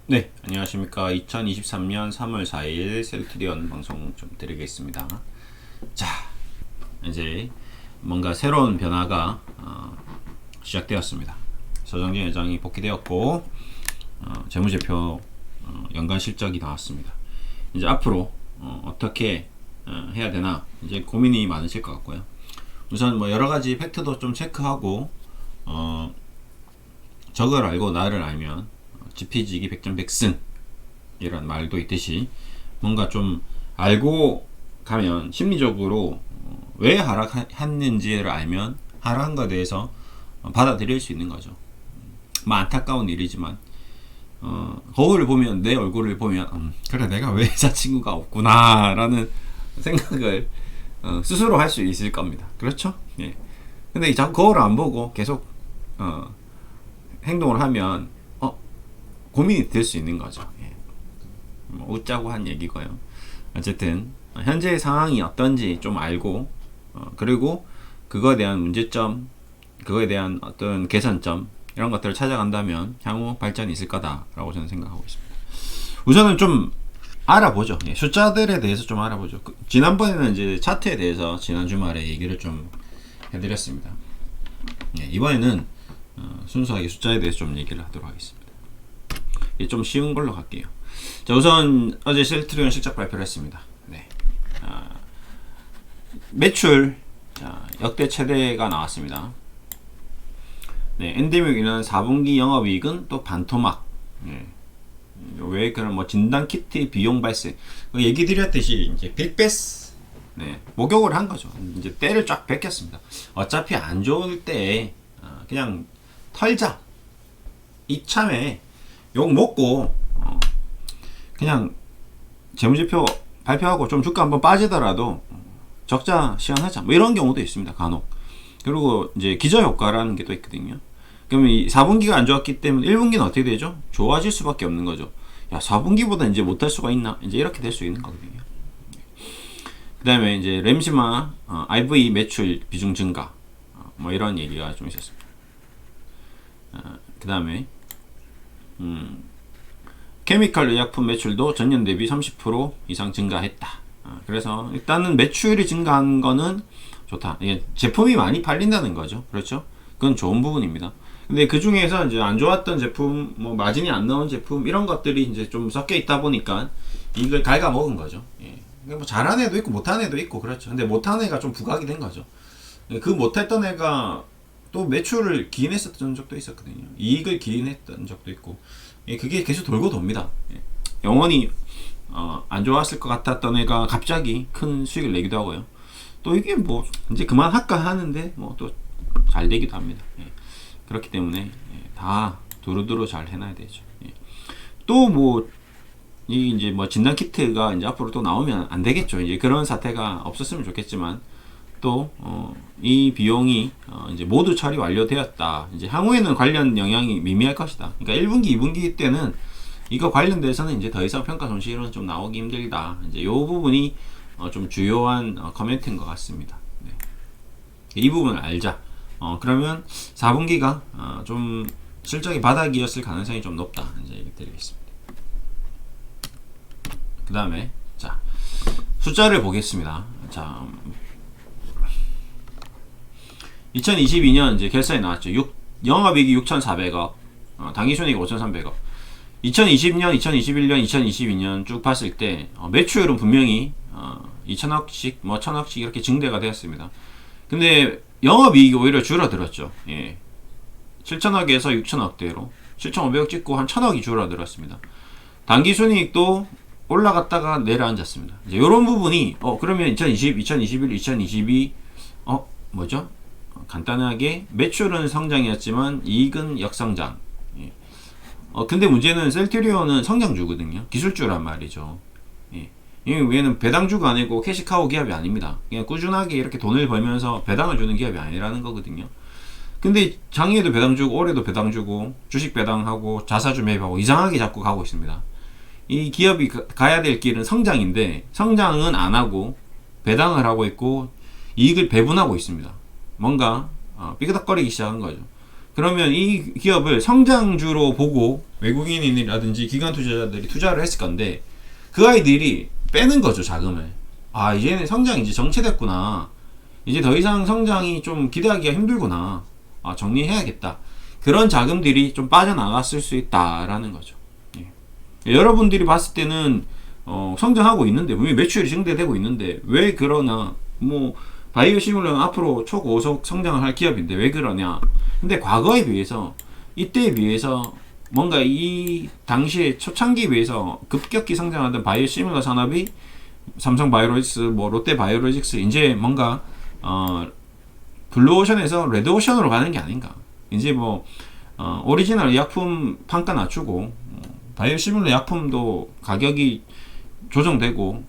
네, 안녕하십니까. 2023년 3월 4일 셀트리온 방송 좀 드리겠습니다. 자, 이제 뭔가 새로운 변화가 시작되었습니다. 서정진 회장이 복귀되었고 재무제표 연간 실적이 나왔습니다. 이제 앞으로 어떻게 해야 되나 이제 고민이 많으실 것 같고요. 우선 뭐 여러 가지 팩트도 좀 체크하고 적을 알고 나를 알면 지피지기 백전백승 이런 말도 있듯이 뭔가 좀 알고 가면 심리적으로 왜 하락했는지를 알면 하락한 것에 대해서 받아들일 수 있는 거죠. 뭐 안타까운 일이지만 거울을 보면 내 얼굴을 보면 그래 내가 왜 여자친구가 없구나 라는 생각을 스스로 할 수 있을 겁니다. 그렇죠? 예. 근데 자꾸 거울을 안 보고 계속 행동을 하면 고민이 될 수 있는 거죠. 예. 뭐 웃자고 한 얘기고요. 어쨌든 현재의 상황이 어떤지 좀 알고 그리고 그거에 대한 문제점, 그거에 대한 어떤 개선점 이런 것들을 찾아간다면 향후 발전이 있을 거다라고 저는 생각하고 있습니다. 우선은 좀 알아보죠. 예. 숫자들에 대해서 좀 알아보죠. 지난번에는 이제 차트에 대해서 지난 주말에 얘기를 좀 해드렸습니다. 예. 이번에는 순수하게 숫자에 대해서 좀 얘기를 하도록 하겠습니다. 좀 쉬운 걸로 갈게요. 자, 우선 어제 셀트리온 실적 발표를 했습니다. 네. 매출 역대 최대가 나왔습니다. 네, 엔데믹이는 4분기 영업이익은 또 반토막. 네. 왜 그런 뭐 진단 키트 비용 발생 얘기 드렸듯이 이제 빅베스 목욕을 한 거죠. 이제 때를 쫙 뺏겼습니다. 어차피 안 좋을 때 그냥 털자. 이참에 욕 먹고 그냥 재무제표 발표하고 좀 주가 한번 빠지더라도 적자 시현하자 뭐 이런 경우도 있습니다. 간혹. 그리고 이제 기저효과라는 게 또 있거든요. 그러면 이 4분기가 안 좋았기 때문에 1분기는 어떻게 되죠? 좋아질 수밖에 없는 거죠. 야 4분기보다 이제 못할 수가 있나? 이제 이렇게 될 수 있는 거거든요. 그 다음에 이제 램시마 IV 매출 비중 증가 뭐 이런 얘기가 좀 있었습니다. 그 다음에 케미칼 의약품 매출도 전년 대비 30% 이상 증가했다. 그래서 일단은 매출이 증가한 거는 좋다. 이게 제품이 많이 팔린다는 거죠. 그렇죠? 그건 좋은 부분입니다. 근데 그 중에서 이제 안 좋았던 제품, 뭐 마진이 안 나온 제품 이런 것들이 이제 좀 섞여 있다 보니까 이걸 갉아먹은 거죠. 예. 뭐 잘한 애도 있고 못한 애도 있고 그렇죠. 근데 못한 애가 좀 부각이 된 거죠. 그 못했던 애가 또 매출을 기인했었던 적도 있었거든요. 이익을 기인했던 적도 있고 그게 계속 돌고 돕니다. 영원히 안 좋았을 것 같았던 애가 갑자기 큰 수익을 내기도 하고요. 또 이게 뭐 이제 그만할까 하는데 뭐 또 잘 되기도 합니다. 그렇기 때문에 다 두루두루 잘 해놔야 되죠. 또 뭐 이 이제 뭐 진단 키트가 이제 앞으로 또 나오면 안 되겠죠. 이제 그런 사태가 없었으면 좋겠지만 또 이 비용이 이제 모두 처리 완료되었다. 이제 향후에는 관련 영향이 미미할 것이다. 그러니까 1분기, 2분기 때는 이거 관련돼서는 이제 더 이상 평가 손실은 좀 나오기 힘들다. 이제 이 부분이 좀 주요한 커멘트인 것 같습니다. 네. 이 부분을 알자. 그러면 4분기가 좀 실적이 바닥이었을 가능성이 좀 높다. 이제 얘기 드리겠습니다. 그 다음에 자 숫자를 보겠습니다. 자 2022년 이제 결산이 나왔죠. 영업이익이 6,400억, 당기순이익 5,300억. 2020년, 2021년, 2022년 쭉 봤을 때 매출은 분명히 2천억씩, 뭐 1,000억씩 이렇게 증대가 되었습니다. 근데 영업이익이 오히려 줄어들었죠. 예. 7천억에서 6천억대로 7,500억 찍고 한 1,000억이 줄어들었습니다. 당기순이익도 올라갔다가 내려앉았습니다. 이제 이런 부분이 그러면 2020, 2021, 2022 뭐죠? 간단하게 매출은 성장이었지만 이익은 역성장. 예. 근데 문제는 셀트리온은 성장주거든요. 기술주란 말이죠. 예. 얘는 배당주가 아니고 캐시카우 기업이 아닙니다. 그냥 꾸준하게 이렇게 돈을 벌면서 배당을 주는 기업이 아니라는 거거든요. 근데 작년에도 배당 주고 올해도 배당 주고 주식 배당하고 자사주 매입하고 이상하게 자꾸 가고 있습니다. 이 기업이 가야 될 길은 성장인데 성장은 안 하고 배당을 하고 있고 이익을 배분하고 있습니다. 뭔가 삐그덕거리기 시작한 거죠. 그러면 이 기업을 성장주로 보고 외국인이라든지 기관 투자자들이 투자를 했을 건데 그 아이들이 빼는 거죠, 자금을. 아, 이제는 성장이 이제 정체됐구나. 이제 더 이상 성장이 좀 기대하기가 힘들구나. 아, 정리해야겠다. 그런 자금들이 좀 빠져나갔을 수 있다라는 거죠. 예. 여러분들이 봤을 때는 성장하고 있는데, 분명히 매출이 증대되고 있는데 왜 그러나, 뭐 바이오 시뮬러는 앞으로 초고속 성장을 할 기업인데 왜 그러냐. 근데 과거에 비해서, 이때에 비해서 뭔가 이 당시에 초창기에 비해서 급격히 성장하던 바이오 시뮬러 산업이 삼성 바이오로직스, 뭐 롯데 바이오로직스, 이제 뭔가 블루오션에서 레드오션으로 가는 게 아닌가. 이제 뭐 오리지널 의약품 판가 낮추고 바이오 시뮬러 약품도 가격이 조정되고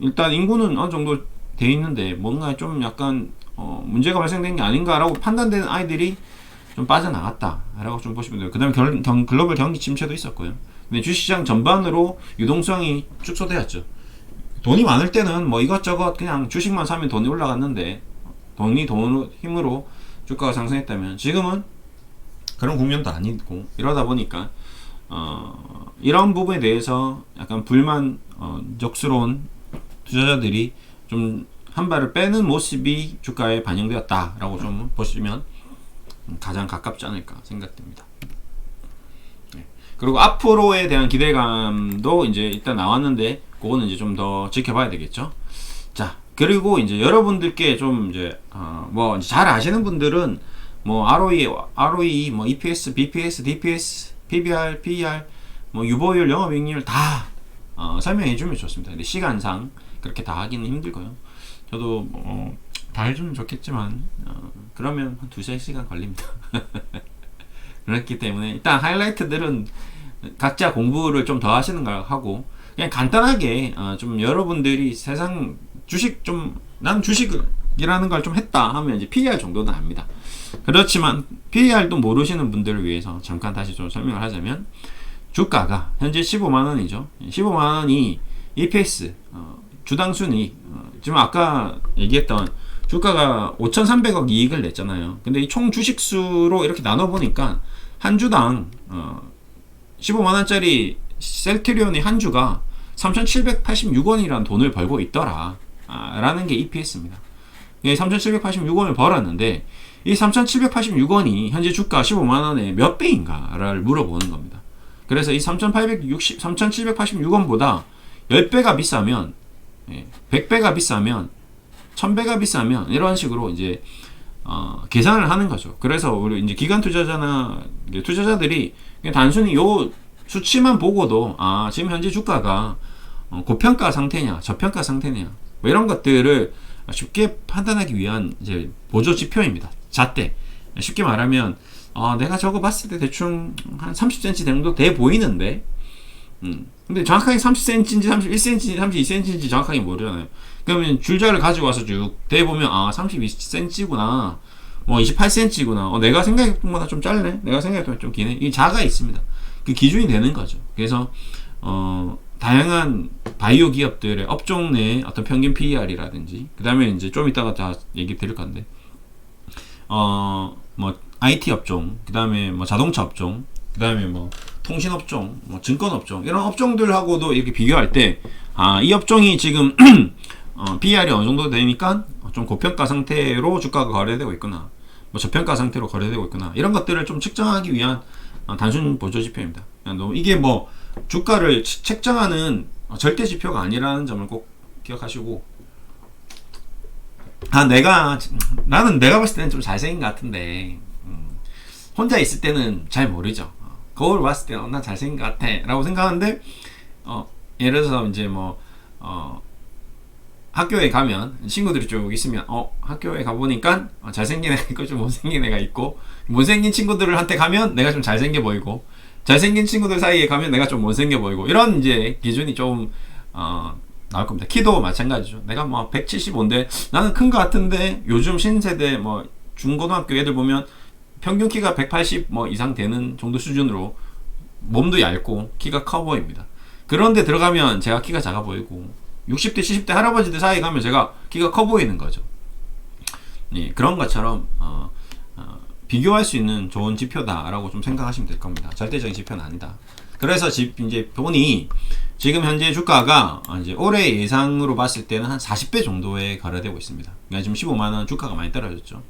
일단 인구는 어느 정도 돼 있는데 뭔가 좀 약간 문제가 발생된 게 아닌가라고 판단되는 아이들이 좀 빠져나갔다라고 좀 보시면 돼요. 그 다음에 글로벌 경기 침체도 있었고요. 근데 주식시장 전반으로 유동성이 축소되었죠. 돈이 많을 때는 뭐 이것저것 그냥 주식만 사면 돈이 올라갔는데 돈이 돈으로 힘으로 주가가 상승했다면 지금은 그런 국면도 아니고 이러다 보니까 이런 부분에 대해서 약간 적스러운 투자자들이 좀 한 발을 빼는 모습이 주가에 반영되었다라고 좀 보시면 가장 가깝지 않을까 생각됩니다. 네. 그리고 앞으로에 대한 기대감도 이제 일단 나왔는데 그거는 이제 좀 더 지켜봐야 되겠죠. 자, 그리고 이제 여러분들께 좀 이제 뭐 잘 아시는 분들은 뭐 ROE, 뭐 EPS, BPS, DPS, PBR, PER, 뭐 유보율, 영업이익률 다 설명해 주면 좋습니다. 근데 시간상 그렇게 다 하기는 힘들고요. 저도 다 해주면 좋겠지만 그러면 한 2-3시간 걸립니다. 그렇기 때문에 일단 하이라이트들은 각자 공부를 좀 더 하시는 걸 하고 그냥 간단하게 좀 여러분들이 세상 주식 난 주식이라는 걸 좀 했다 하면 이제 PER 정도는 압니다. 그렇지만 PER도 모르시는 분들을 위해서 잠깐 다시 좀 설명을 하자면 주가가 현재 15만원이죠. 15만원이 EPS 주당 순이익 지금 아까 얘기했던 주가가 5,300억 이익을 냈잖아요. 근데 이 총 주식수로 이렇게 나눠보니까 한 주당 15만원짜리 셀트리온의 한 주가 3,786원이라는 돈을 벌고 있더라 라는 게 EPS입니다. 3,786원을 벌었는데 이 3,786원이 현재 주가 15만원에 몇 배인가를 물어보는 겁니다. 그래서 이 3,786원보다 10배가 비싸면 100배가 비싸면 1000배가 비싸면 이런 식으로 이제 계산을 하는 거죠. 그래서 우리 이제 기관 투자자나 투자자들이 그냥 단순히 요 수치만 보고도 지금 현재 주가가 고평가 상태냐 저평가 상태냐 뭐 이런 것들을 쉽게 판단하기 위한 이제 보조 지표입니다. 잣대. 쉽게 말하면 내가 저거 봤을 때 대충 한 30cm 정도 돼 보이는데 근데 정확하게 30cm인지 31cm인지 32cm인지 정확하게 모르잖아요. 그러면 줄자를 가지고 와서 쭉 대보면 32cm구나 뭐 28cm구나 내가 생각했던 것보다 좀 짧네 내가 생각했던 것보다 좀 기네 이 자가 있습니다. 그 기준이 되는 거죠. 그래서 다양한 바이오 기업들의 업종 내 어떤 평균 PER이라든지 그 다음에 이제 좀 이따가 다 얘기 드릴 건데 뭐 IT 업종 그 다음에 뭐 자동차 업종 그 다음에 뭐 통신업종, 뭐 증권업종 이런 업종들하고도 이렇게 비교할 때 이 업종이 지금 PER이 어느 정도 되니까 좀 고평가 상태로 주가가 거래되고 있구나 뭐 저평가 상태로 거래되고 있구나 이런 것들을 좀 측정하기 위한 단순 보조 지표입니다. 이게 뭐 주가를 책정하는 절대 지표가 아니라는 점을 꼭 기억하시고 나는 내가 봤을 때는 좀 잘생긴 것 같은데 혼자 있을 때는 잘 모르죠. 거울 봤을 때는 난 잘생긴 것 같아 라고 생각하는데 예를 들어서 이제 뭐 학교에 가면 친구들이 쭉 있으면 학교에 가보니까 잘생긴 애가 있고 좀 못생긴 애가 있고 못생긴 친구들한테 가면 내가 좀 잘생겨 보이고 잘생긴 친구들 사이에 가면 내가 좀 못생겨 보이고 이런 이제 기준이 좀 나올 겁니다. 키도 마찬가지죠. 내가 뭐 175인데 나는 큰 것 같은데 요즘 신세대 뭐 중고등학교 애들 보면 평균 키가 180 뭐 이상 되는 정도 수준으로 몸도 얇고 키가 커 보입니다. 그런데 들어가면 제가 키가 작아 보이고 60대 70대 할아버지들 사이에 가면 제가 키가 커 보이는 거죠. 예, 그런 것처럼 비교할 수 있는 좋은 지표다라고 좀 생각하시면 될 겁니다. 절대적인 지표는 아니다. 그래서 이제 보니 지금 현재 주가가 이제 올해 예상으로 봤을 때는 한 40배 정도에 거래되고 있습니다. 그러니까 지금 15만 원 주가가 많이 떨어졌죠.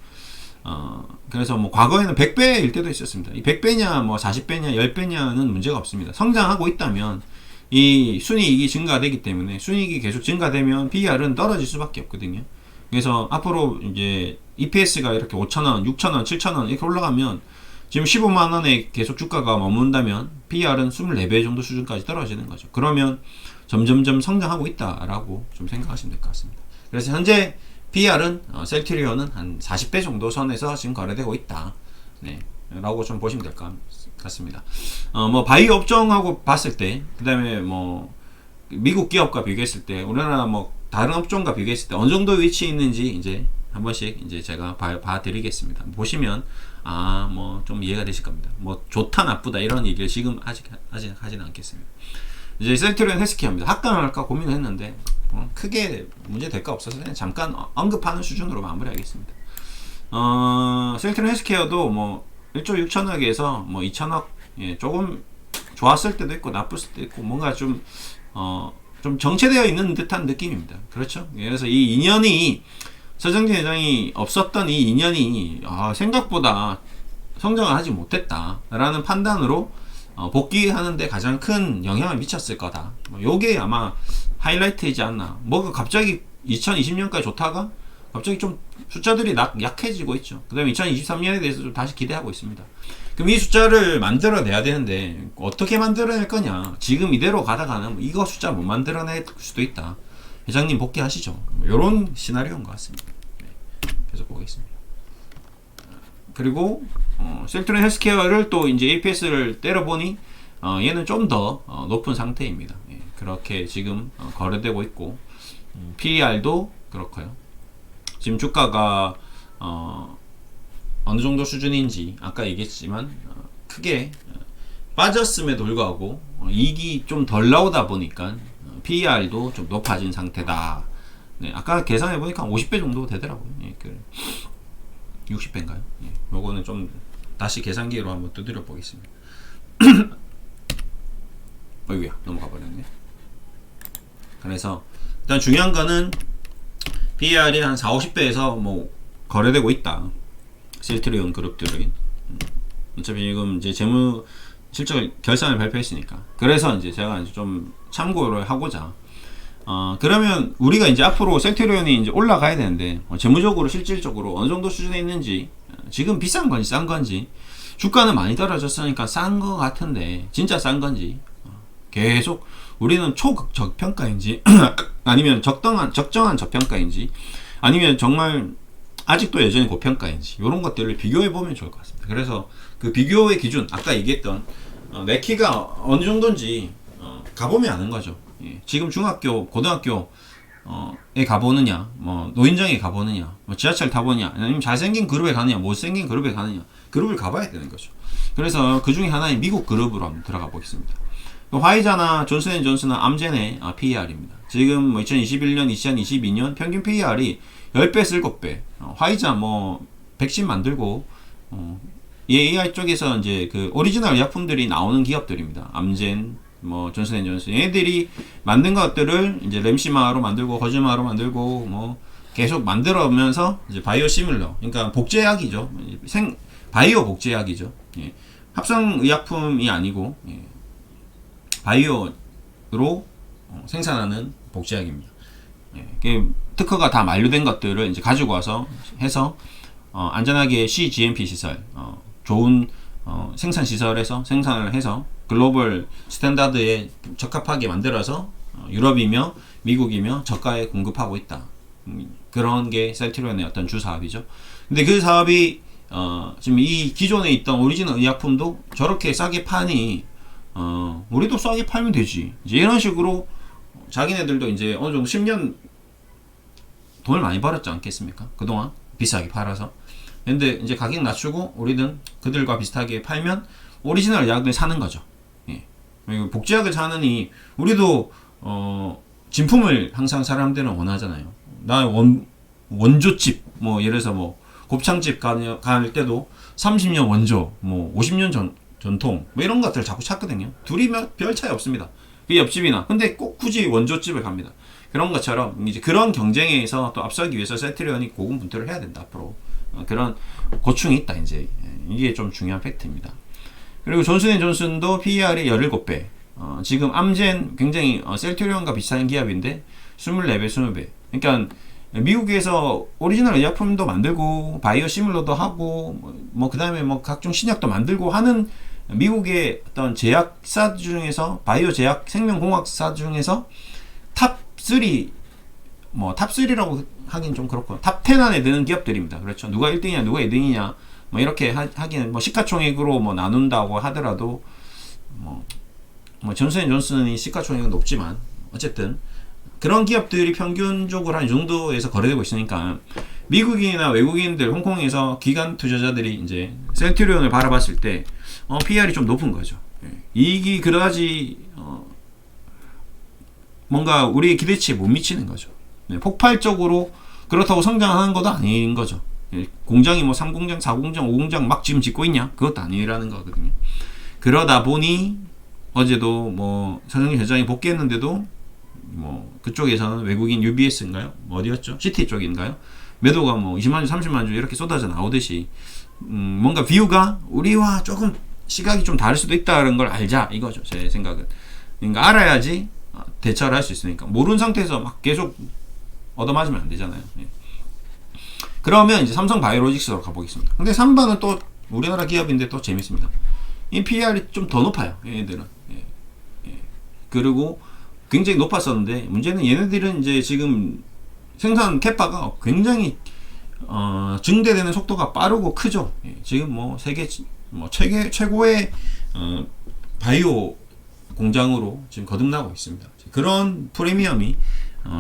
그래서 뭐 과거에는 100배일 때도 있었습니다. 이 100배냐 뭐 40배냐 10배냐는 문제가 없습니다. 성장하고 있다면 이 순이익이 증가되기 때문에 순이익이 계속 증가되면 PER은 떨어질 수밖에 없거든요. 그래서 앞으로 이제 EPS가 이렇게 5,000원, 6,000원, 7,000원 이렇게 올라가면 지금 15만 원에 계속 주가가 머문다면 PER은 24배 정도 수준까지 떨어지는 거죠. 그러면 점점점 성장하고 있다라고 좀 생각하시면 될 것 같습니다. 그래서 현재 PER은 셀트리온은 한 40배 정도 선에서 지금 거래되고 있다. 네. 라고 좀 보시면 될 것 같습니다. 뭐 바이오 업종하고 봤을 때, 그 다음에 뭐 미국 기업과 비교했을 때, 우리나라 뭐 다른 업종과 비교했을 때 어느 정도 위치에 있는지 이제 한 번씩 이제 제가 봐드리겠습니다. 보시면 뭐 좀 이해가 되실 겁니다. 뭐 좋다 나쁘다 이런 얘기를 지금 아직 하지는 않겠습니다. 이제 셀트리온 헬스케어입니다. 할까 말까 고민을 했는데 크게 문제 될 거 없어서 그냥 잠깐 언급하는 수준으로 마무리하겠습니다. 셀트리온 헬스케어도 뭐 1조 6천억에서 뭐 2천억, 예, 조금 좋았을 때도 있고 나쁠 때도 있고 뭔가 좀 정체되어 있는 듯한 느낌입니다. 그렇죠? 그래서 이 인연이 서정진 회장이 없었던 이 인연이 생각보다 성장을 하지 못했다라는 판단으로 복귀하는데 가장 큰 영향을 미쳤을 거다. 요게 아마 하이라이트이지 않나. 뭐가 갑자기 2020년까지 좋다가 갑자기 좀 숫자들이 약해지고 있죠. 그 다음에 2023년에 대해서 좀 다시 기대하고 있습니다. 그럼 이 숫자를 만들어내야 되는데 어떻게 만들어낼 거냐. 지금 이대로 가다가는 이거 숫자 못 만들어낼 수도 있다. 회장님 복귀하시죠. 이런 시나리오인 것 같습니다. 네, 계속 보겠습니다. 그리고 셀트리온 헬스케어를 또 이제 APS를 때려보니 얘는 좀 더 높은 상태입니다. 예, 그렇게 지금 거래되고 있고 PER도 그렇고요. 지금 주가가 어느 정도 수준인지 아까 얘기했지만 크게 빠졌음에도 불구하고 이익이 좀 덜 나오다 보니까 PER도 좀 높아진 상태다. 네, 아까 계산해 보니까 50배 정도 되더라고요. 예, 60배인가요? 예, 요거는 좀 다시 계산기로 한번 두드려 보겠습니다. 어이구야, 넘어가 버렸네. 그래서 일단 중요한 거는 PER이 한 40~50배에서 뭐 거래되고 있다. 셀트리온 그룹들은 어차피 지금 이제 재무 실적 결산을 발표했으니까. 그래서 이제 제가 이제 좀 참고를 하고자. 그러면 우리가 이제 앞으로 셀트리온이 이제 올라가야 되는데 재무적으로 실질적으로 어느 정도 수준에 있는지, 지금 비싼 건지 싼 건지, 주가는 많이 떨어졌으니까 싼 거 같은데 진짜 싼 건지, 계속 우리는 초저평가인지 아니면 적정한 저평가인지, 아니면 정말 아직도 여전히 고평가인지, 이런 것들을 비교해 보면 좋을 것 같습니다. 그래서 그 비교의 기준, 아까 얘기했던 내 키가 어느 정도인지 가보면 아는 거죠. 예, 지금 중학교, 고등학교에 가보느냐, 뭐 노인정에 가보느냐, 뭐 지하철 타보느냐, 아니면 잘생긴 그룹에 가느냐, 못생긴 그룹에 가느냐, 그룹을 가봐야 되는 거죠. 그래서 그 중에 하나인 미국 그룹으로 한번 들어가 보겠습니다. 화이자나 존슨앤존슨은 암젠의 PER입니다. 지금 뭐 2021년, 2022년 평균 PER이 10배에서 7배. 화이자 뭐 백신 만들고 AI 쪽에서 이제 그 오리지널 의약품들이 나오는 기업들입니다. 암젠, 뭐 존슨앤존슨, 얘네들이 만든 것들을 이제 램시마로 만들고 거즈마로 만들고 뭐 계속 만들어오면서 이제 바이오 시뮬러, 그러니까 복제약이죠. 바이오 복제약이죠. 예. 합성 의약품이 아니고, 예. 바이오로 생산하는 복제약입니다. 예. 특허가 다 만료된 것들을 이제 가지고 와서 해서 안전하게 CGMP 시설, 좋은 생산 시설에서 생산을 해서 글로벌 스탠다드에 적합하게 만들어서 유럽이며 미국이며 저가에 공급하고 있다. 그런 게 셀트리온의 어떤 주 사업이죠. 근데 그 사업이 지금 이 기존에 있던 오리지널 의약품도 저렇게 싸게 파니 우리도 싸게 팔면 되지. 이제 이런 식으로 자기네들도 이제 어느 정도 10년 돈을 많이 벌었지 않겠습니까? 그동안 비싸게 팔아서. 근데 이제 가격 낮추고 우리는 그들과 비슷하게 팔면 오리지널 의약을 사는 거죠. 예. 그리고 복제약을 사느니 우리도 진품을 항상 사람들은 원하잖아요. 나 원조집, 뭐 예를 들어서 뭐 곱창집 갈 때도 30년 원조, 뭐 50년 전통, 뭐 이런 것들을 자꾸 찾거든요. 둘이 별 차이 없습니다. 그 옆집이나. 근데 꼭 굳이 원조집을 갑니다. 그런 것처럼 이제 그런 경쟁에서 또 앞서기 위해서 셀트리온이 고군분투를 해야 된다 앞으로. 그런 고충이 있다 이제. 이게 좀 중요한 팩트입니다. 그리고 존슨앤존슨도 PER이 17배. 지금 암젠 굉장히 셀트리온과 비슷한 기업인데 24배, 20배. 그러니까 미국에서 오리지널 의약품도 만들고 바이오 시뮬러도 하고 뭐 그다음에 뭐 각종 신약도 만들고 하는 미국의 어떤 제약사 중에서 바이오 제약 생명공학사 중에서 탑3 뭐 탑3라고 하긴 좀 그렇고 탑10 안에 드는 기업들입니다. 그렇죠. 누가 1등이냐 누가 2등이냐 뭐 이렇게 하기는 뭐 시가총액으로 뭐 나눈다고 하더라도 뭐 존슨앤존슨이 시가총액은 높지만 어쨌든 그런 기업들이 평균적으로 한 이 정도에서 거래되고 있으니까 미국인이나 외국인들 홍콩에서 기관 투자자들이 이제 셀트리온을 바라봤을 때 PR이 좀 높은 거죠. 이익이 그다지 뭔가 우리의 기대치에 못 미치는 거죠. 폭발적으로 그렇다고 성장하는 것도 아닌 거죠. 공장이 뭐 3공장, 4공장, 5공장 막 지금 짓고 있냐? 그것도 아니라는 거거든요. 그러다 보니 어제도 뭐 서정희 회장이 복귀했는데도 뭐 그쪽에서는 외국인 UBS인가요? 어디였죠? 시티 쪽인가요? 매도가 뭐 20만 주, 30만 주 이렇게 쏟아져 나오듯이 뭔가 뷰가 우리와 조금 시각이 좀 다를 수도 있다는 걸 알자 이거죠. 제 생각은. 그러니까 알아야지 대처를 할 수 있으니까 모르는 상태에서 막 계속 얻어맞으면 안 되잖아요. 예. 그러면 이제 삼성 바이오로직스로 가보겠습니다. 근데 3번은 또 우리나라 기업인데 또 재밌습니다. 이 PER이 좀 더 높아요. 얘네들은. 예. 그리고 굉장히 높았었는데 문제는 얘네들은 이제 지금 생산 캐파가 굉장히 증대되는 속도가 빠르고 크죠. 예. 지금 뭐 세계 뭐 최고의 바이오 공장으로 지금 거듭나고 있습니다. 그런 프리미엄이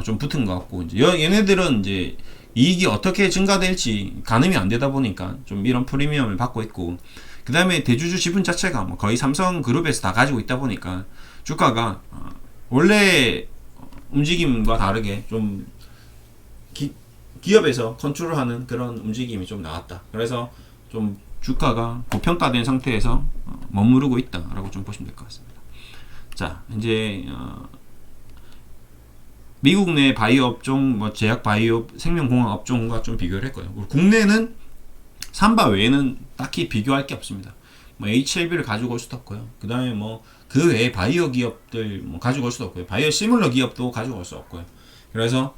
좀 붙은 것 같고 이제 얘네들은 이제 이익이 어떻게 증가될지 가늠이 안 되다 보니까 좀 이런 프리미엄을 받고 있고 그 다음에 대주주 지분 자체가 뭐 거의 삼성그룹에서 다 가지고 있다 보니까 주가가 원래 움직임과 다르게 좀 기업에서 컨트롤하는 그런 움직임이 좀 나왔다. 그래서 좀 주가가 고평가된 상태에서 머무르고 있다라고 좀 보시면 될 것 같습니다. 자, 이제 미국 내 바이오 업종, 뭐 제약 바이오 생명공학 업종과 좀 비교를 했고요. 국내는 삼바 외에는 딱히 비교할 게 없습니다. 뭐 H7B를 가지고 올 수도 없고요. 그 다음에 뭐 그 외에 바이오 기업들 뭐 가지고 올 수도 없고요. 바이오 시뮬러 기업도 가지고 올 수 없고요. 그래서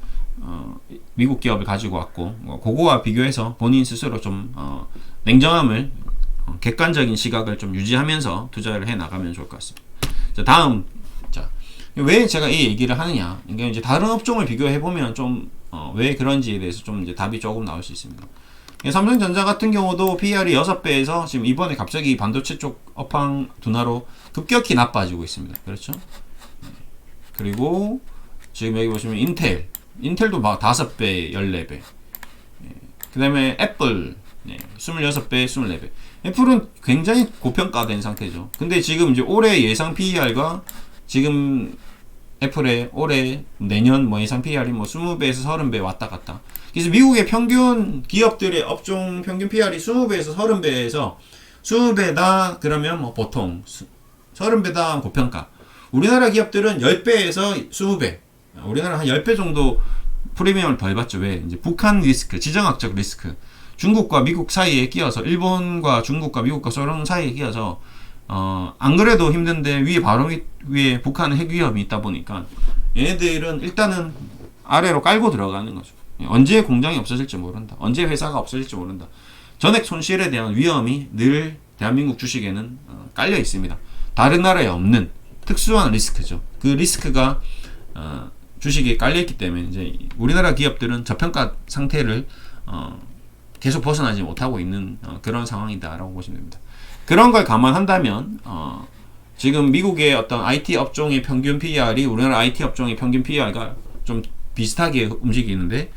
미국 기업을 가지고 왔고 그거와 비교해서 본인 스스로 좀 냉정함을 객관적인 시각을 좀 유지하면서 투자를 해 나가면 좋을 것 같습니다. 자, 다음 왜 제가 이 얘기를 하느냐? 그러니까 이제 다른 업종을 비교해 보면 좀 왜 그런지에 대해서 좀 이제 답이 조금 나올 수 있습니다. 삼성전자 같은 경우도 PER이 6배에서 지금 이번에 갑자기 반도체 쪽 업황 둔화로 급격히 나빠지고 있습니다. 그렇죠? 그리고 지금 여기 보시면 인텔도 막 5배, 14배. 그 다음에 애플 26배, 24배. 애플은 굉장히 고평가된 상태죠. 근데 지금 이제 올해 예상 PER과 지금 애플의 올해 내년 뭐 예상 PER이 뭐 20배에서 30배 왔다 갔다. 그래서 미국의 평균 기업들의 업종 평균 PER이 20배에서 30배에서 20배다 그러면 뭐 보통 30배다 고평가. 우리나라 기업들은 10배에서 20배. 우리나라 한 10배 정도 프리미엄을 덜 받죠. 왜? 이제 북한 리스크, 지정학적 리스크. 중국과 미국 사이에 끼어서 일본과 중국과 미국과 소련 사이에 끼어서 안 그래도 힘든데 바로 위에 북한 핵 위협이 있다 보니까 얘네들은 일단은 아래로 깔고 들어가는 거죠. 언제 공장이 없어질지 모른다. 언제 회사가 없어질지 모른다. 전액 손실에 대한 위험이 늘 대한민국 주식에는 깔려 있습니다. 다른 나라에 없는 특수한 리스크죠. 그 리스크가 주식에 깔려 있기 때문에 이제 우리나라 기업들은 저평가 상태를 계속 벗어나지 못하고 있는 그런 상황이다라고 보시면 됩니다. 그런 걸 감안한다면 지금 미국의 어떤 IT 업종의 평균 PER이 우리나라 IT 업종의 평균 PER과 좀 비슷하게 움직이는데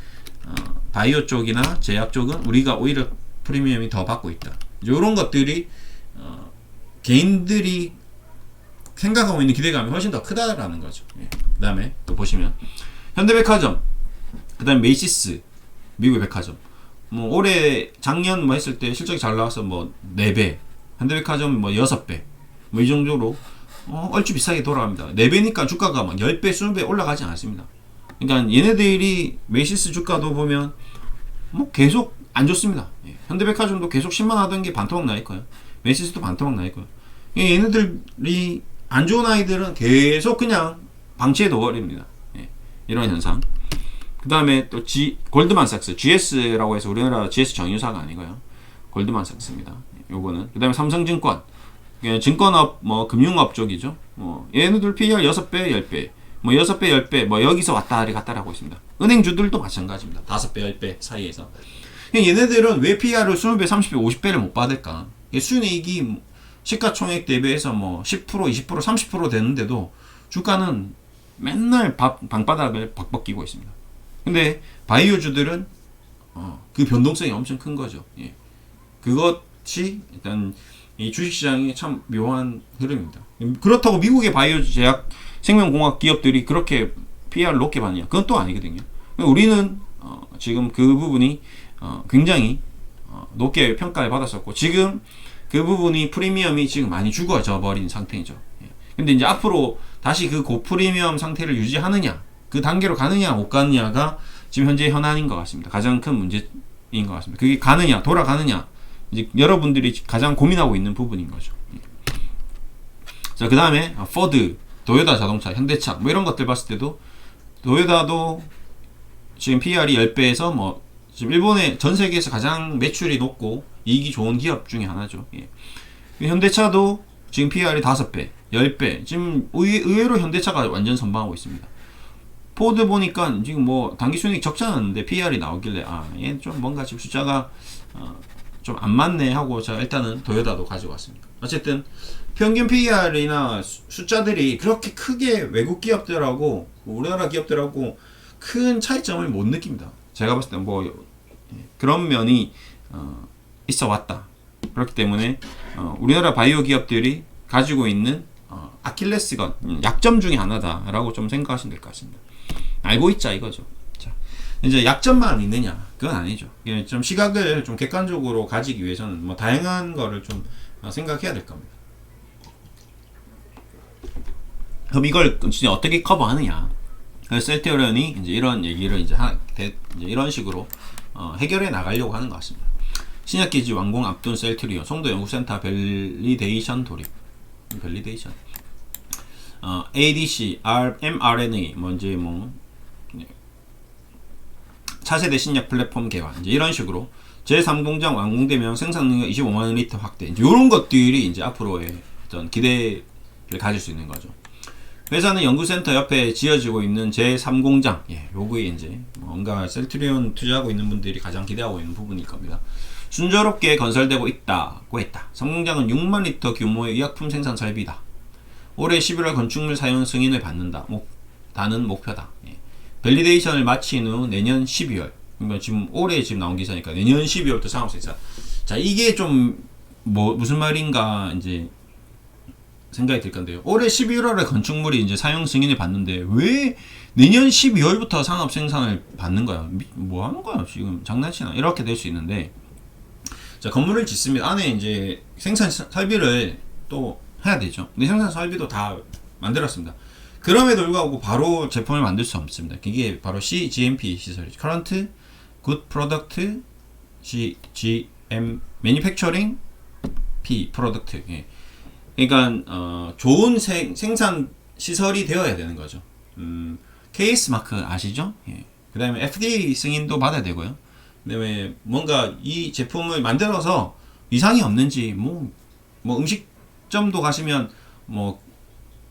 바이오 쪽이나 제약 쪽은 우리가 오히려 프리미엄이 더 받고 있다. 이런 것들이 개인들이 생각하고 있는 기대감이 훨씬 더 크다라는 거죠. 예. 그 다음에 또 보시면 현대백화점, 그 다음에 메이시스, 미국의 백화점 뭐 올해 작년 뭐 했을 때 실적이 잘 나와서 뭐 4배, 현대백화점 뭐 6배, 뭐 이 정도로 얼추 비싸게 돌아갑니다. 4배니까 주가가 막 10배, 20배 올라가지 않았습니다. 그러니까 얘네들이 메시스 주가도 보면 뭐 계속 안 좋습니다. 예. 현대백화점도 계속 10만 하던 게 반토막 나 있고요. 메시스도 반토막 나 있고요. 얘네들이 안 좋은 아이들은 계속 그냥 방치해 둬버립니다. 예. 이런 현상. 그 다음에 또 골드만삭스, GS라고 해서 우리나라 GS 정유사가 아니고요. 골드만삭스입니다. 요거는. 그 다음에 삼성증권. 증권업, 뭐, 금융업 쪽이죠. 얘네들 PER 6배, 10배. 뭐, 6배, 10배, 뭐, 여기서 왔다리 갔다리 하고 있습니다. 은행주들도 마찬가지입니다. 5배, 10배 사이에서. 얘네들은 왜 PER을 20배, 30배, 50배를 못 받을까? 순이익이 시가총액 대비해서 뭐, 10%, 20%, 30% 되는데도 주가는 맨날 방바닥을 박박 끼고 있습니다. 근데, 바이오주들은, 그 변동성이 엄청 큰 거죠. 예. 그것이 일단, 이 주식시장이 참 묘한 흐름입니다. 그렇다고 미국의 바이오 제약 생명공학 기업들이 그렇게 PER을 높게 받느냐? 그건 또 아니거든요. 우리는 지금 그 부분이 굉장히 높게 평가를 받았었고 지금 그 부분이 프리미엄이 지금 많이 죽어져 버린 상태이죠. 근데 이제 앞으로 다시 그 고프리미엄 상태를 유지하느냐, 그 단계로 가느냐 못 가느냐가 지금 현재 현안인 것 같습니다. 가장 큰 문제인 것 같습니다. 그게 가느냐, 돌아가느냐. 이제 여러분들이 가장 고민하고 있는 부분인 거죠. 자, 그 다음에 포드, 도요타 자동차, 현대차 뭐 이런 것들 봤을 때도 도요타도 지금 PER이 10배에서 뭐 지금 일본의 전 세계에서 가장 매출이 높고 이익이 좋은 기업 중에 하나죠. 예. 현대차도 지금 PER이 5배, 10배. 지금 의외로 현대차가 완전 선방하고 있습니다. 포드 보니까 지금 뭐 당기 순이익 적지 않았는데 PER이 나오길래 얘 좀 뭔가 지금 숫자가 좀 안 맞네 하고 제가 일단은 도요타도 가지고 왔습니다. 어쨌든 평균 PER이나 숫자들이 그렇게 크게 외국 기업들하고 우리나라 기업들하고 큰 차이점을 못 느낍니다. 제가 봤을 때 뭐 그런 면이 있어 왔다. 그렇기 때문에 우리나라 바이오 기업들이 가지고 있는 아킬레스건, 약점 중에 하나다라고 좀 생각하시면 될 것 같습니다. 알고 있자 이거죠. 자, 이제 약점만 있느냐? 그건 아니죠. 좀 시각을 좀 객관적으로 가지기 위해서는 뭐 다양한 거를 좀 생각해야 될 겁니다. 그럼 이걸 진짜 어떻게 커버하느냐? 셀테리온이 이제 이런 얘기를 이제 이런 식으로 해결해 나가려고 하는 것 같습니다. 신약기지 완공 앞둔 셀트리온 송도 연구센터 밸리데이션 돌입. 밸리데이션. ADC, mRNA, 뭔지 차세대 신약 플랫폼 개발. 이제 이런 식으로 제3공장 완공되면 생산능력 25만 리터 확대. 이제 이런 것들이 이제 앞으로의 어떤 기대를 가질 수 있는 거죠. 회사는 연구센터 옆에 지어지고 있는 제3공장. 예, 요거에 이제 뭔가 셀트리온 투자하고 있는 분들이 가장 기대하고 있는 부분일 겁니다. 순조롭게 건설되고 있다고 했다. 3공장은 6만 리터 규모의 의약품 생산 설비다. 올해 11월 건축물 사용 승인을 다는 목표다. 예. 밸리데이션을 마친 후 내년 12월. 그러니까 지금 올해 지금 나온 기사니까 내년 12월부터 상업 생산. 자, 이게 좀 무슨 말인가 이제 생각이 들 건데요. 올해 11월에 건축물이 이제 사용 승인을 받는데 왜 내년 12월부터 상업 생산을 받는 거야? 뭐 하는 거야? 지금 장난치나? 이렇게 될 수 있는데, 자, 건물을 짓습니다. 안에 이제 생산 설비를 또 해야 되죠. 근데 생산 설비도 다 만들었습니다. 그럼에도 불구하고 바로 제품을 만들 수 없습니다. 이게 바로 CGMP 시설이죠. Current Good Product Manufacturing P Product. 예. 그러니까 좋은 생산 시설이 되어야 되는 거죠. KS 마크 아시죠? 예. 그다음에 FDA 승인도 받아야 되고요. 그다음에 뭔가 이 제품을 만들어서 이상이 없는지 뭐 음식점도 가시면 뭐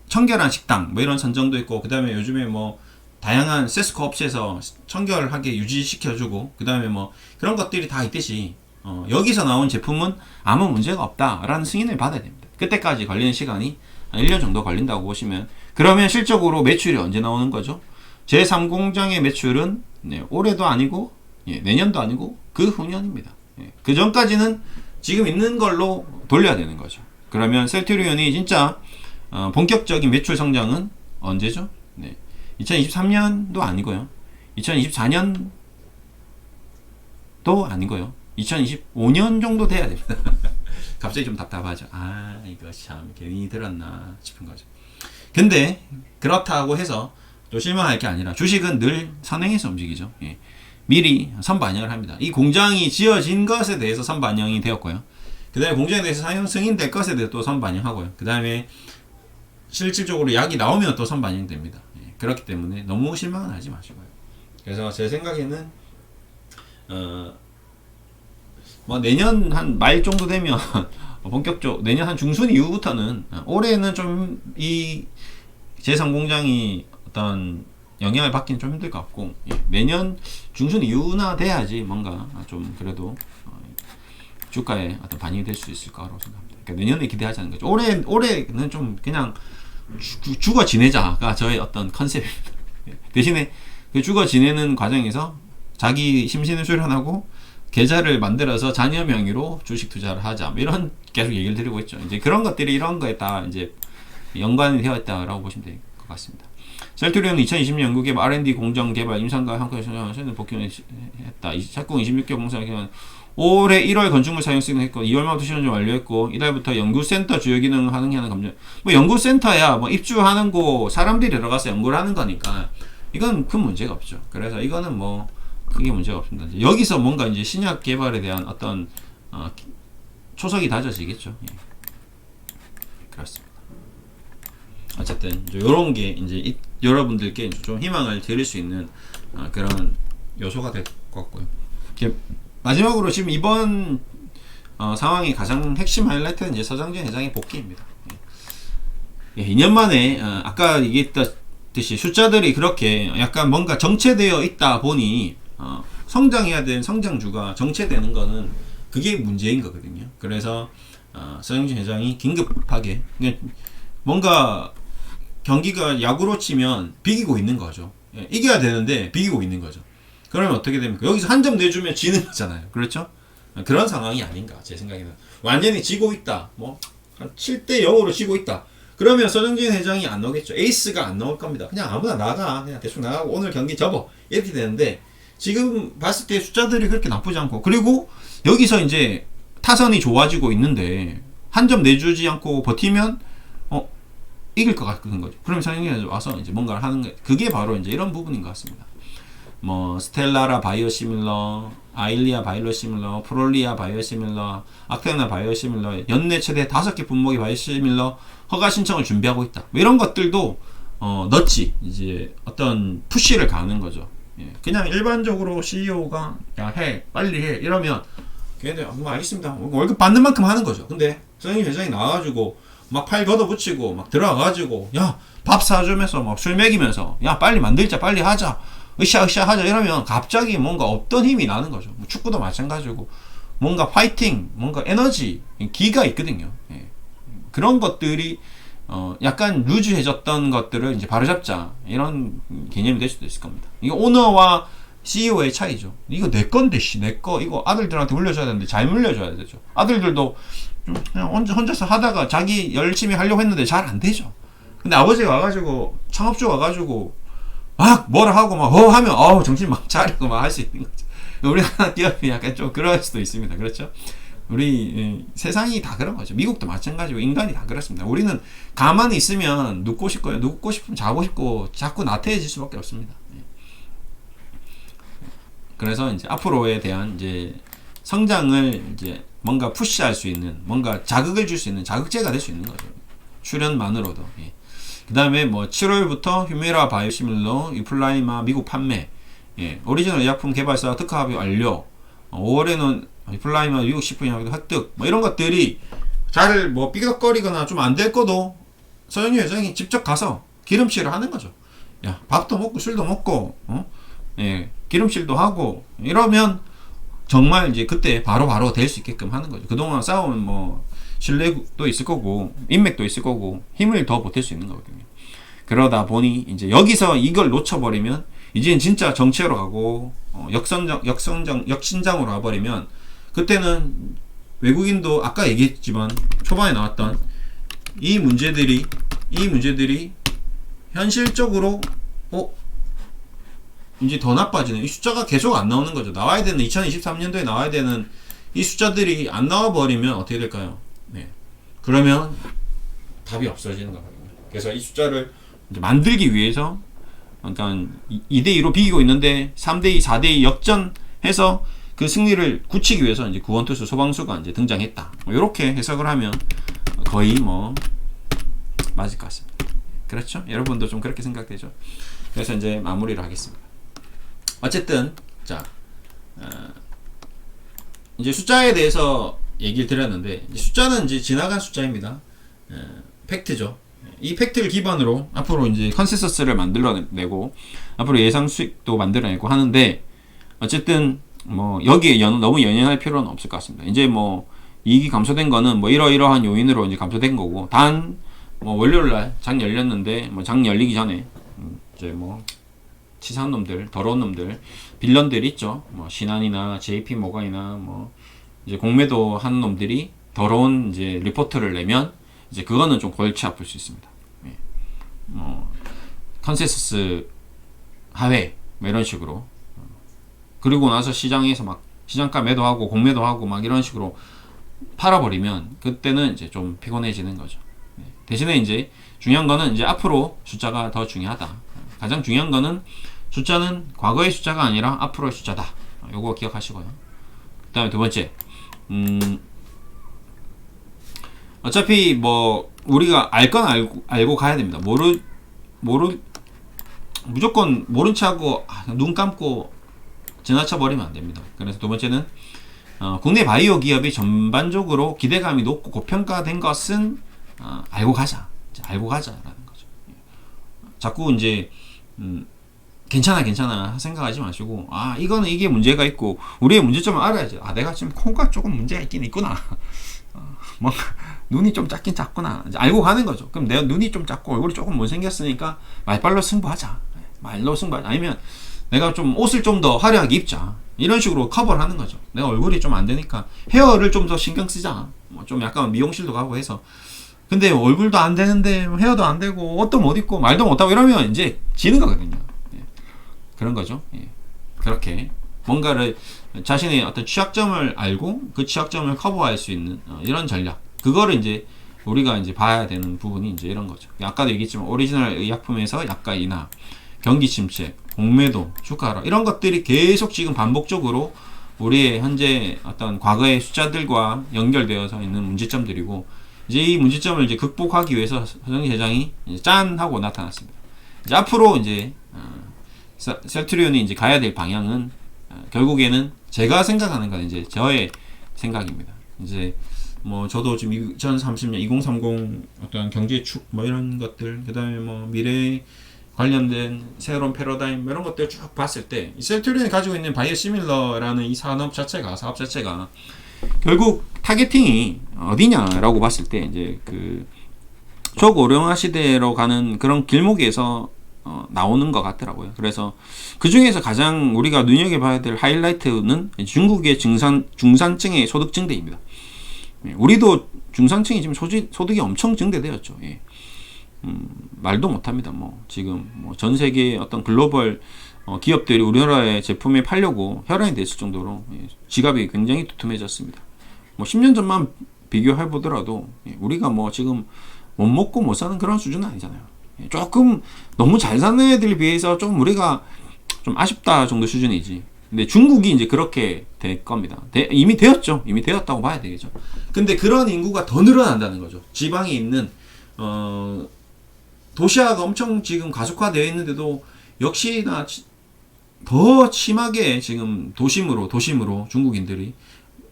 청결한 식당 뭐 이런 선정도 있고, 그다음에 요즘에 뭐 다양한 세스코 업체에서 청결하게 유지시켜주고, 그다음에 뭐 그런 것들이 다 있듯이 여기서 나온 제품은 아무 문제가 없다라는 승인을 받아야 됩니다. 그때까지 걸리는 시간이 한 1년 정도 걸린다고 보시면, 그러면 실적으로 매출이 언제 나오는 거죠? 제3공장의 매출은 올해도 아니고 내년도 아니고 그 후년입니다. 그 전까지는 지금 있는 걸로 돌려야 되는 거죠. 그러면 셀트리온이 진짜 본격적인 매출 성장은 언제죠? 2023년도 아니고요. 2024년 또 아니고요. 2025년 정도 돼야 됩니다. 갑자기 좀 답답하죠. 아, 이거 참 괜히 들었나 싶은 거죠. 근데 그렇다고 해서 또 실망할 게 아니라 주식은 늘 선행해서 움직이죠. 예. 미리 선반영을 합니다. 이 공장이 지어진 것에 대해서 선반영이 되었고요. 그 다음에 공장에 대해서 사용 승인될 것에 대해서 또 선반영하고요. 그 다음에 실질적으로 약이 나오면 또 선반영됩니다. 예. 그렇기 때문에 너무 실망은 하지 마시고요. 그래서 제 생각에는 뭐 내년 한 말 정도 되면 본격적 내년 한 중순 이후부터는 올해는 좀 이 제삼 공장이 어떤 영향을 받기는 좀 힘들 것 같고, 예, 내년 중순 이후나 돼야지 뭔가 좀 그래도 주가에 어떤 반영이 될 수 있을 거라고 생각합니다. 그러니까 내년에 기대하자는 거죠. 올해는 좀 그냥 죽어 지내자가 저의 어떤 컨셉입니다. 대신에 그 죽어 지내는 과정에서 자기 심신을 수련하고 계좌를 만들어서 자녀 명의로 주식 투자를 하자, 뭐 이런 계속 얘기를 드리고 있죠. 이제 그런 것들이 이런 거에 다 이제 연관이 되어 있다라고 보시면 될 것 같습니다. 셀트리온은 2020년 영국의 R&D 공정 개발 임상과 한국에 선정을 복귀를 했다. 착공 26개월 공사를 기간 올해 1월 건축물 사용 승인했고 2월 말부터 실현 좀 완료했고 이달부터 연구센터 주요 기능을 하는 검증. 뭐 연구센터야 뭐 입주하는 곳 사람들이 들어가서 연구를 하는 거니까 이건 큰 문제가 없죠. 그래서 이거는 뭐 크게 문제가 없습니다. 여기서 뭔가 이제 신약 개발에 대한 어떤 초석이 다져지겠죠. 예. 그렇습니다. 어쨌든 이런 게 이제 여러분들께 좀 희망을 드릴 수 있는 그런 요소가 될 것 같고요. 마지막으로 지금 이번 상황의 가장 핵심 하이라이트는 이제 서장진 회장의 복귀입니다. 예, 2년 만에 아까 얘기했듯이 숫자들이 그렇게 약간 뭔가 정체되어 있다 보니 성장해야 되는 성장주가 정체되는 거는 그게 문제인 거거든요. 그래서 서장진 회장이 긴급하게 뭔가 경기가 야구로 치면 비기고 있는 거죠. 예, 이겨야 되는데 비기고 있는 거죠. 그러면 어떻게 됩니까? 여기서 한 점 내주면 지는 거잖아요. 그렇죠? 그런 상황이 아닌가 제 생각에는. 완전히 지고 있다. 뭐 한 7대 0으로 지고 있다. 그러면 서정진 회장이 안 나오겠죠. 에이스가 안 나올 겁니다. 그냥 아무나 나가. 그냥 대충 나가고 오늘 경기 접어. 이렇게 되는데 지금 봤을 때 숫자들이 그렇게 나쁘지 않고, 그리고 여기서 이제 타선이 좋아지고 있는데 한 점 내주지 않고 버티면 이길 것 같은 거죠. 그러면 서정진 와서 이제 뭔가를 하는 거, 그게 바로 이제 이런 부분인 것 같습니다. 뭐 스텔라라 바이오시밀러, 아일리아 바이오시밀러, 프롤리아 바이오시밀러, 아크테나 바이오시밀러, 연내 최대 5개 분목의 바이오시밀러 허가 신청을 준비하고 있다. 뭐 이런 것들도 넣지 이제 어떤 푸시를 가는 거죠. 예. 그냥 일반적으로 CEO가 야 해, 빨리 해 이러면 걔네들 뭐 알겠습니다. 월급 받는 만큼 하는 거죠. 근데 서정진 회장이 나와가지고 막 팔 걷어붙이고 막 들어가가지고 야 밥 사주면서 막 술 먹이면서 야 빨리 만들자, 빨리 하자, 으쌰으쌰 하자 이러면 갑자기 뭔가 없던 힘이 나는 거죠. 뭐 축구도 마찬가지고 뭔가 파이팅, 뭔가 에너지, 기가 있거든요. 예. 그런 것들이 약간 루즈해졌던 것들을 이제 바로잡자 이런 개념이 될 수도 있을 겁니다. 이게 오너와 CEO의 차이죠. 이거 내 건데 내 거 이거 아들들한테 물려줘야 되는데 잘 물려줘야 되죠. 아들들도 좀 그냥 혼자서 하다가 자기 열심히 하려고 했는데 잘 안 되죠. 근데 아버지가 와가지고 창업주 와가지고 막 뭐라 하고 막 하면 정신 막 차리고 막 할 수 있는 거죠. 우리나라 기업이 약간 좀 그럴 수도 있습니다. 그렇죠? 우리 세상이 다 그런 거죠. 미국도 마찬가지고 인간이 다 그렇습니다. 우리는 가만히 있으면 눕고 싶고요. 눕고 싶으면 자고 싶고 자꾸 나태해질 수밖에 없습니다. 그래서 이제 앞으로에 대한 이제 성장을 이제 뭔가 푸시할 수 있는, 뭔가 자극을 줄 수 있는 자극제가 될 수 있는 거죠. 출연만으로도. 예. 그 다음에 뭐 7월부터 휴메라 바이오시밀러 유플라이마 미국 판매, 예. 오리지널 의약품 개발사 특허 합의 완료, 5월에는 유플라이마 미국 식품의약품 획득, 뭐 이런 것들이 잘 뭐 삐걱거리거나 좀 안 될 거도 서영희 회장이 직접 가서 기름칠을 하는 거죠. 야, 밥도 먹고 술도 먹고, 예, 기름칠도 하고 이러면 정말 이제 그때 바로 될 수 있게끔 하는 거죠. 그동안 싸우면 뭐 신뢰도 있을 거고 인맥도 있을 거고 힘을 더 보탤 수 있는 거거든요. 그러다 보니 이제 여기서 이걸 놓쳐버리면 이제는 진짜 정체로 가고 역신장으로 와버리면 그때는 외국인도 아까 얘기했지만 초반에 나왔던 이 문제들이 현실적으로 이제 더 나빠지는 이 숫자가 계속 안 나오는 거죠. 나와야 되는 2023년도에 나와야 되는 이 숫자들이 안 나와 버리면 어떻게 될까요? 네. 그러면 답이 없어지는 거거든요. 그래서 이 숫자를 이제 만들기 위해서 그러니까 2대2로 비기고 있는데 3대2, 4대2 역전해서 그 승리를 굳히기 위해서 이제 구원투수 소방수가 이제 등장했다. 이렇게 해석을 하면 거의 뭐 맞을 것 같습니다. 그렇죠? 여러분도 좀 그렇게 생각되죠? 그래서 이제 마무리를 하겠습니다. 어쨌든 자 이제 숫자에 대해서 얘기를 드렸는데 숫자는 이제 지나간 숫자입니다. 팩트죠. 이 팩트를 기반으로 앞으로 이제 컨센서스를 만들어내고 앞으로 예상 수익도 만들어내고 하는데 어쨌든 뭐 여기에 너무 연연할 필요는 없을 것 같습니다. 이제 뭐 이익이 감소된 거는 뭐 이러이러한 요인으로 이제 감소된 거고 단 뭐 월요일날 장 열렸는데 뭐 장 열리기 전에 이제 뭐 치사한 놈들, 더러운 놈들, 빌런들 있죠. 뭐 신한이나 JP 모건이나 뭐 이제 공매도 하는 놈들이 더러운 이제 리포트를 내면 이제 그거는 좀 골치 아플 수 있습니다. 예. 뭐 컨센서스 하회 뭐 이런 식으로 그리고 나서 시장에서 막 시장가 매도하고 공매도하고 막 이런 식으로 팔아버리면 그때는 이제 좀 피곤해지는 거죠. 예. 대신에 이제 중요한 거는 이제 앞으로 숫자가 더 중요하다. 가장 중요한 거는 숫자는 과거의 숫자가 아니라 앞으로의 숫자다. 요거 기억하시고요. 그 다음에 두 번째, 어차피 뭐 우리가 알 건 알고 가야 됩니다. 무조건 모른 척하고 눈 감고 지나쳐 버리면 안 됩니다. 그래서 두 번째는 국내 바이오 기업이 전반적으로 기대감이 높고 고평가된 것은 알고 가자. 알고 가자라는 거죠. 자꾸 이제 괜찮아 생각하지 마시고 이거는 이게 문제가 있고 우리의 문제점을 알아야지. 내가 지금 코가 조금 문제가 있긴 있구나. 뭔가 눈이 좀 작긴 작구나. 이제 알고 가는 거죠. 그럼 내가 눈이 좀 작고 얼굴이 조금 못생겼으니까 말빨로 승부하자. 말로 승부하자. 아니면 내가 좀 옷을 좀 더 화려하게 입자. 이런 식으로 커버를 하는 거죠. 내가 얼굴이 좀 안 되니까 헤어를 좀 더 신경 쓰자. 뭐 좀 약간 미용실도 가고 해서. 근데 얼굴도 안 되는데 헤어도 안 되고 옷도 못 입고 말도 못 하고 이러면 이제 지는 거거든요. 그런 거죠. 예. 그렇게 뭔가를 자신의 어떤 취약점을 알고 그 취약점을 커버할 수 있는 이런 전략. 그거를 이제 우리가 이제 봐야 되는 부분이 이제 이런 거죠. 아까도 얘기했지만 오리지널 의약품에서 약가 인하, 경기 침체, 공매도, 주가 하락 이런 것들이 계속 지금 반복적으로 우리의 현재 어떤 과거의 숫자들과 연결되어서 있는 문제점들이고 이제 이 문제점을 이제 극복하기 위해서 서정희 회장이 짠 하고 나타났습니다. 이제 앞으로 이제 셀트리온이 이제 가야 될 방향은 결국에는 제가 생각하는 건 이제 저의 생각입니다. 이제 뭐 저도 지금 2030년 2030 어떤 경제 축 뭐 이런 것들 그다음에 뭐 미래 관련된 새로운 패러다임 이런 것들 쭉 봤을 때 셀트리온이 가지고 있는 바이오시밀러라는 이 사업 자체가 결국 타겟팅이 어디냐라고 봤을 때 이제 그 초고령화 시대로 가는 그런 길목에서 나오는 것 같더라고요. 그래서 그 중에서 가장 우리가 눈여겨봐야 될 하이라이트는 중국의 중산층의 소득 증대입니다. 우리도 중산층이 지금 소득이 엄청 증대되었죠. 예. 말도 못합니다. 뭐 지금 뭐 전 세계 어떤 글로벌 기업들이 우리나라의 제품에 팔려고 혈안이 됐을 정도로 지갑이 굉장히 두툼해졌습니다. 뭐 10년 전만 비교해 보더라도 우리가 뭐 지금 못 먹고 못 사는 그런 수준은 아니잖아요. 조금 너무 잘 사는 애들에 비해서 좀 우리가 좀 아쉽다 정도 수준이지. 근데 중국이 이제 그렇게 될 겁니다. 이미 되었죠. 이미 되었다고 봐야 되겠죠. 근데 그런 인구가 더 늘어난다는 거죠. 지방에 있는 도시화가 엄청 지금 가속화되어 있는데도 역시나 더 심하게 지금 도심으로 중국인들이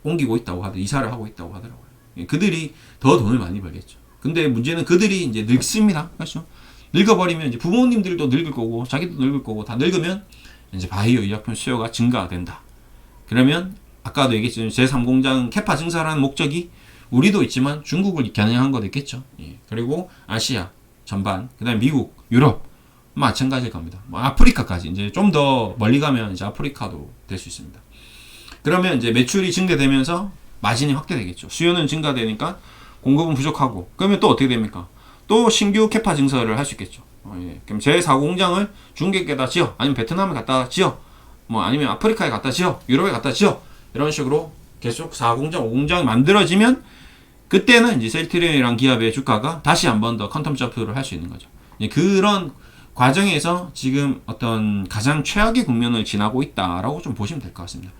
옮기고 있다고 이사를 하고 있다고 하더라고요. 그들이 더 돈을 많이 벌겠죠. 근데 문제는 그들이 이제 늙습니다. 그렇죠? 늙어버리면 이제 부모님들도 늙을 거고 자기도 늙을 거고 다 늙으면 이제 바이오 의약품 수요가 증가된다. 그러면 아까도 얘기했지만 제3공장 캐파 증설하는 목적이 우리도 있지만 중국을 겨냥한 것도 있겠죠. 예. 그리고 아시아 전반, 그다음에 미국, 유럽 마찬가지일 겁니다. 뭐 아프리카까지 이제 좀 더 멀리 가면 이제 아프리카도 될 수 있습니다. 그러면 이제 매출이 증대되면서 마진이 확대되겠죠. 수요는 증가되니까 공급은 부족하고 그러면 또 어떻게 됩니까? 또 신규 캐파 증설을 할 수 있겠죠. 예. 그럼 제4 공장을 중국에다 지어, 아니면 베트남에 갖다 지어, 뭐 아니면 아프리카에 갖다 지어, 유럽에 갖다 지어, 이런 식으로 계속 4공장, 5공장이 만들어지면 그때는 이제 셀트리온이란 기업의 주가가 다시 한 번 더 퀀텀 점프를 할 수 있는 거죠. 그런 과정에서 지금 어떤 가장 최악의 국면을 지나고 있다라고 좀 보시면 될 것 같습니다.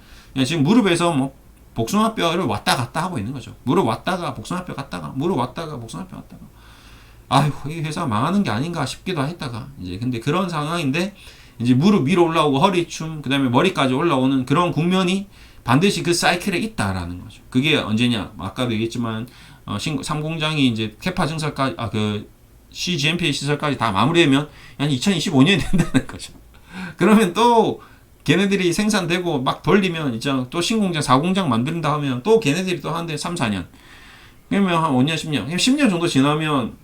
지금 무릎에서 뭐 복숭아뼈를 왔다 갔다 하고 있는 거죠. 무릎 왔다가 복숭아뼈 갔다가, 무릎 왔다가 복숭아뼈 갔다가. 아휴, 이 회사 망하는 게 아닌가 싶기도 했다가, 이제 근데 그런 상황인데, 이제 무릎 위로 올라오고 허리춤, 그 다음에 머리까지 올라오는 그런 국면이 반드시 그 사이클에 있다라는 거죠. 그게 언제냐? 아까도 얘기했지만, 3공장이 이제 캐파 증설까지, CGMP 시설까지 다 마무리되면 한 2025년이 된다는 거죠. 그러면 또 걔네들이 생산되고 막 돌리면 이제 또 신공장 4공장 만든다 하면 또 걔네들이 또 한데 3, 4년. 그러면 한 5년, 10년. 10년 정도 지나면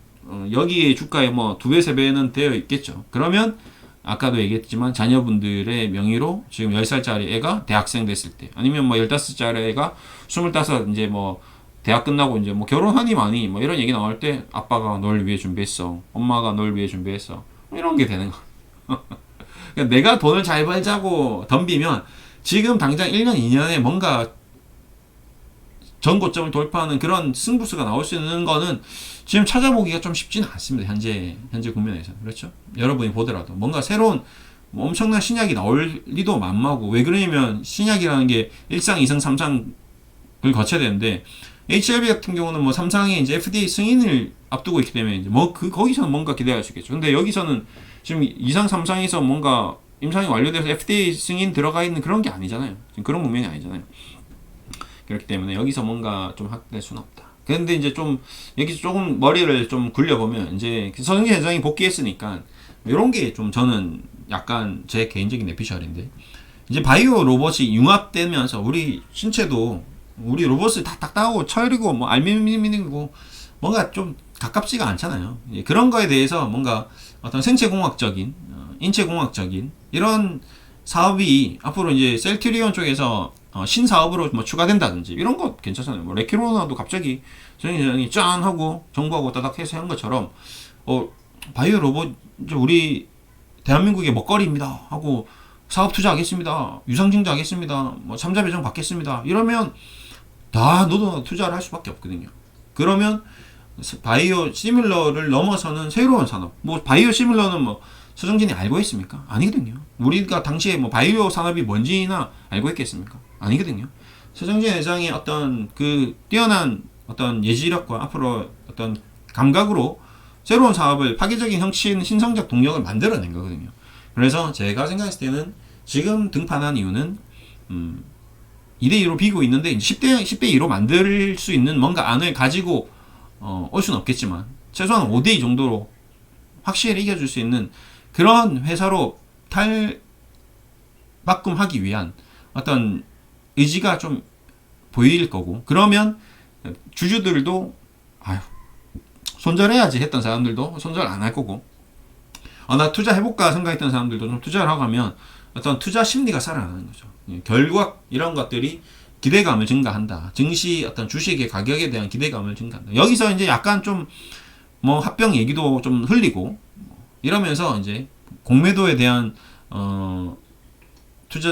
여기에 주가에 뭐 2배, 3배는 되어 있겠죠. 그러면 아까도 얘기했지만 자녀분들의 명의로 지금 10살짜리 애가 대학생 됐을 때, 아니면 뭐 15살짜리 애가 25 이제 뭐 대학 끝나고 이제 뭐 결혼하니 마니 뭐 이런 얘기 나올 때 아빠가 널 위해 준비했어, 엄마가 널 위해 준비했어, 이런 게 되는 거. 그러니까 내가 돈을 잘 벌자고 덤비면 지금 당장 1년, 2년에 뭔가 전고점을 돌파하는 그런 승부수가 나올 수 있는 거는 지금 찾아보기가 좀 쉽지는 않습니다. 현재 국면에서. 그렇죠? 여러분이 보더라도 뭔가 새로운 뭐 엄청난 신약이 나올 리도 만마고, 왜 그러냐면 신약이라는 게 1상, 2상, 3상을 거쳐야 되는데, HLB 같은 경우는 뭐 3상에 이제 FDA 승인을 앞두고 있기 때문에 이제 뭐 거기서는 뭔가 기대할 수 있겠죠. 근데 여기서는 지금 2상, 3상에서 뭔가 임상이 완료돼서 FDA 승인 들어가 있는 그런 게 아니잖아요. 지금 그런 국면이 아니잖아요. 그렇기 때문에 여기서 뭔가 좀 확대될 수는 없다. 근데 이제 좀 여기서 조금 머리를 좀 굴려보면 이제 서정진 회장이 복귀했으니까 이런 게 좀 저는 약간 제 개인적인 내피셜인데, 이제 바이오 로봇이 융합되면서 우리 신체도 우리 로봇을 다 딱딱하고 철이고 뭐 알루미늄이고 뭔가 좀 가깝지가 않잖아요. 그런 거에 대해서 뭔가 어떤 생체공학적인, 인체공학적인 이런 사업이 앞으로 이제 셀트리온 쪽에서 신사업으로 뭐 추가된다든지 이런 거 괜찮잖아요. 뭐 레키로나도 갑자기 정의장이 짠 하고 정부하고 따닥 해서 한 것처럼 바이오 로봇 우리 대한민국의 먹거리입니다 하고 사업 투자하겠습니다, 유상증자 하겠습니다, 뭐 참자 배정 받겠습니다 이러면 다 너도 투자를 할 수밖에 없거든요. 그러면 바이오 시뮬러를 넘어서는 새로운 산업, 뭐 바이오 시뮬러는 뭐 서정진이 알고 있습니까? 아니거든요. 우리가 당시에 뭐 바이오 산업이 뭔지나 알고 있겠습니까? 아니거든요. 서정진 회장의 어떤 그 뛰어난 어떤 예지력과 앞으로 어떤 감각으로 새로운 사업을 파괴적인 형식 신성적 동력을 만들어낸 거거든요. 그래서 제가 생각했을 때는 지금 등판한 이유는 2대2로 비고 있는데 10대 2로 만들 수 있는 뭔가 안을 가지고 올 수는 없겠지만 최소한 5대2 정도로 확실히 이겨줄 수 있는 그런 회사로 탈바꿈하기 위한 어떤 의지가 좀 보일 거고, 그러면 주주들도 아유 손절해야지 했던 사람들도 손절 안 할 거고, 나 투자해볼까 생각했던 사람들도 좀 투자를 하고 하면 어떤 투자 심리가 살아나는 거죠. 결과 이런 것들이 기대감을 증가한다. 증시 어떤 주식의 가격에 대한 기대감을 증가한다. 여기서 이제 약간 좀 뭐 합병 얘기도 좀 흘리고 이러면서 이제 공매도에 대한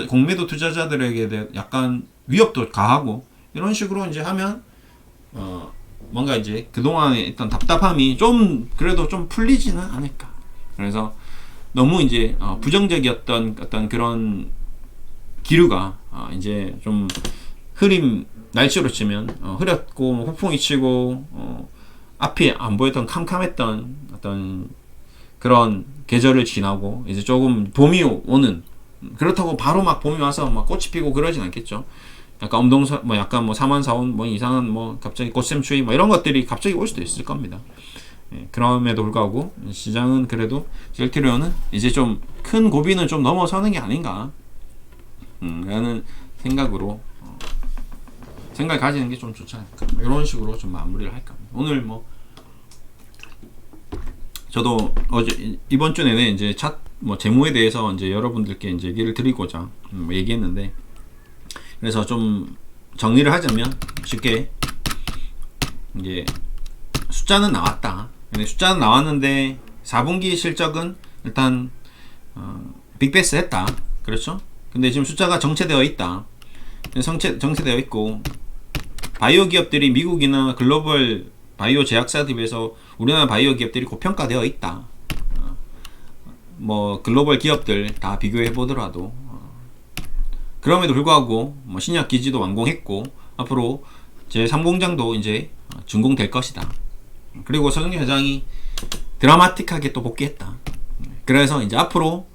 공매도 투자자들에게 대한 약간 위협도 가하고 이런 식으로 이제 하면 뭔가 이제 그동안의 있던 답답함이 좀 그래도 좀 풀리지는 않을까. 그래서 너무 이제 부정적이었던 어떤 그런 기류가 이제 좀 흐림 날씨로 치면 흐렸고 후풍이 치고 앞이 안 보였던 캄캄했던 어떤 그런 계절을 지나고 이제 조금 봄이 오는, 그렇다고 바로 막 봄이 와서 막 꽃이 피고 그러진 않겠죠. 약간 엄동사 뭐 약간 뭐 사만사온 뭐 이상한 뭐 갑자기 꽃샘추위 뭐 이런 것들이 갑자기 올 수도 있을 겁니다. 그럼에도 불구하고 시장은 그래도 셀트리온은 이제 좀 큰 고비는 좀 넘어서는 게 아닌가 라는 생각으로 생각을 가지는 게 좀 좋지 않을까, 이런 식으로 좀 마무리를 할까 합니다. 오늘 뭐 저도 어제 이번 주 내내 이제 뭐 재무에 대해서 이제 여러분들께 이제 얘기를 드리고자 얘기했는데, 그래서 좀 정리를 하자면 쉽게 이제 숫자는 나왔다. 근데 숫자는 나왔는데 4분기 실적은 일단 빅베스 했다. 그렇죠? 근데 지금 숫자가 정체되어 있다. 정체되어 있고 바이오 기업들이 미국이나 글로벌 바이오 제약사들에 비해서 우리나라 바이오 기업들이 고평가되어 있다. 뭐 글로벌 기업들 다 비교해 보더라도 그럼에도 불구하고 뭐 신약 기지도 완공했고 앞으로 제 3공장도 이제 준공될 것이다. 그리고 서정진 회장이 드라마틱하게 또 복귀했다. 그래서 이제 앞으로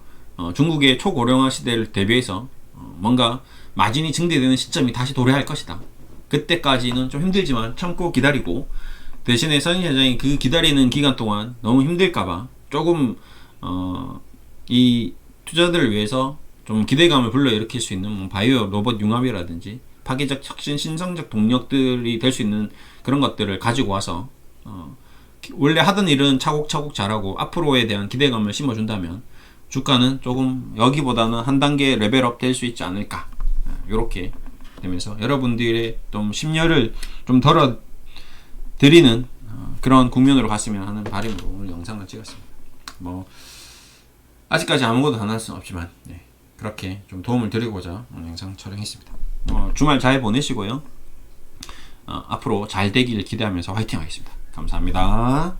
중국의 초고령화 시대를 대비해서 뭔가 마진이 증대되는 시점이 다시 도래할 것이다. 그때까지는 좀 힘들지만 참고 기다리고 대신에 서정진 회장이 그 기다리는 기간 동안 너무 힘들까봐 조금 이 투자들을 위해서 좀 기대감을 불러일으킬 수 있는 뭐 바이오 로봇 융합이라든지 파괴적 혁신 신성적 동력들이 될 수 있는 그런 것들을 가지고 와서 원래 하던 일은 차곡차곡 잘하고 앞으로에 대한 기대감을 심어준다면 주가는 조금 여기보다는 한 단계 레벨업 될 수 있지 않을까 이렇게 되면서 여러분들의 좀 심려를 좀 덜어 드리는 그런 국면으로 갔으면 하는 바람으로 오늘 영상을 찍었습니다. 뭐 아직까지 아무것도 안 할 수는 없지만 그렇게 좀 도움을 드리고자 영상 촬영했습니다. 주말 잘 보내시고요. 앞으로 잘 되기를 기대하면서 화이팅 하겠습니다. 감사합니다.